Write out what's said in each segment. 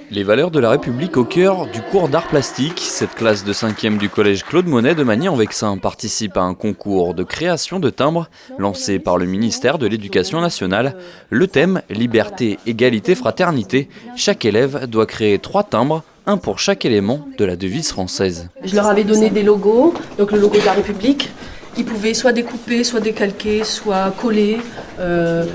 Les valeurs de la République au cœur du cours d'art plastique. Cette classe de 5e du collège Claude Monet de Magny-en-Vexin participe à un concours de création de timbres lancé par le ministère de l'Éducation nationale. Le thème « Liberté, égalité, fraternité ». Chaque élève doit créer 3 timbres, un pour chaque élément de la devise française. Je leur avais donné des logos, donc le logo de la République. Ils pouvaient soit découper, soit décalquer, soit coller,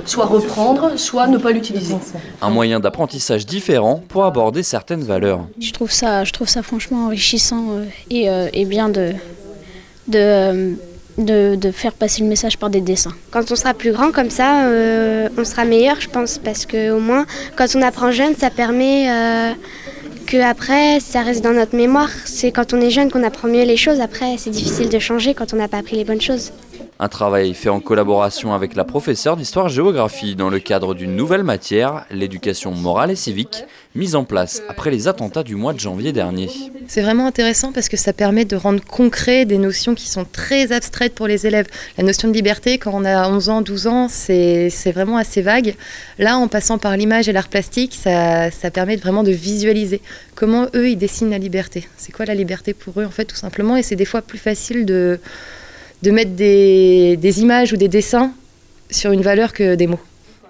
soit reprendre, soit ne pas l'utiliser. Un moyen d'apprentissage différent pour aborder certaines valeurs. Je trouve ça franchement enrichissant et bien de faire passer le message par des dessins. Quand on sera plus grand comme ça, on sera meilleur, je pense, parce qu'au moins, quand on apprend jeune, ça permet qu'après, ça reste dans notre mémoire. C'est quand on est jeune qu'on apprend mieux les choses. Après, c'est difficile de changer quand on n'a pas appris les bonnes choses. Un travail fait en collaboration avec la professeure d'histoire-géographie dans le cadre d'une nouvelle matière, l'éducation morale et civique, mise en place après les attentats du mois de janvier dernier. C'est vraiment intéressant parce que ça permet de rendre concret des notions qui sont très abstraites pour les élèves. La notion de liberté, quand on a 11 ans, 12 ans, c'est vraiment assez vague. Là, en passant par l'image et l'art plastique, ça permet vraiment de visualiser comment eux, ils dessinent la liberté. C'est quoi la liberté pour eux, en fait, tout simplement. Et c'est des fois plus facile de mettre des images ou des dessins sur une valeur que des mots.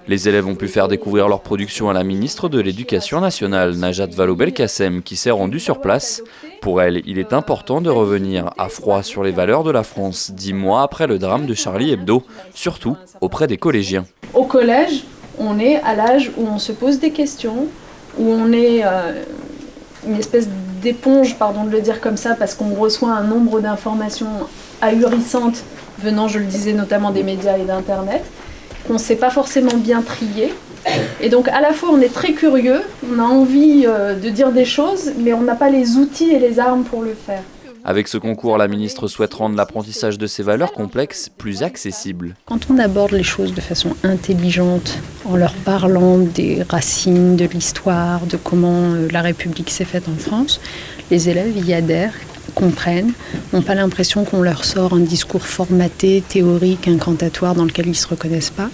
Les élèves ont pu faire découvrir leur production à la ministre de l'Éducation nationale, Najat Vallaud-Belkacem, qui s'est rendue sur place. Pour elle, il est important de revenir à froid sur les valeurs de la France, 10 mois après le drame de Charlie Hebdo, surtout auprès des collégiens. Au collège, on est à l'âge où on se pose des questions, où on est une espèce d'éponge, pardon de le dire comme ça, parce qu'on reçoit un nombre d'informations ahurissantes venant, je le disais, notamment des médias et d'Internet, qu'on ne sait pas forcément bien trier. Et donc à la fois on est très curieux, on a envie de dire des choses, mais on n'a pas les outils et les armes pour le faire. Avec ce concours, la ministre souhaite rendre l'apprentissage de ces valeurs complexes plus accessible. Quand on aborde les choses de façon intelligente, en leur parlant des racines, de l'histoire, de comment la République s'est faite en France, les élèves y adhèrent, comprennent, n'ont pas l'impression qu'on leur sort un discours formaté, théorique, incantatoire dans lequel ils ne se reconnaissent pas.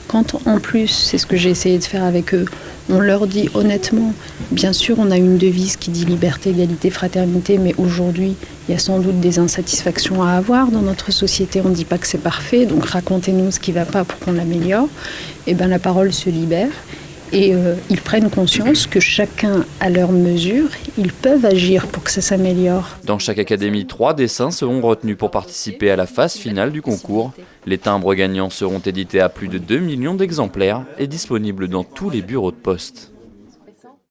Quand en plus, c'est ce que j'ai essayé de faire avec eux, on leur dit honnêtement, bien sûr on a une devise qui dit liberté, égalité, fraternité, mais aujourd'hui il y a sans doute des insatisfactions à avoir dans notre société, on ne dit pas que c'est parfait, donc racontez-nous ce qui ne va pas pour qu'on l'améliore. Et bien la parole se libère. Et ils prennent conscience que chacun à leur mesure, ils peuvent agir pour que ça s'améliore. Dans chaque académie, 3 dessins seront retenus pour participer à la phase finale du concours. Les timbres gagnants seront édités à plus de 2 millions d'exemplaires et disponibles dans tous les bureaux de poste.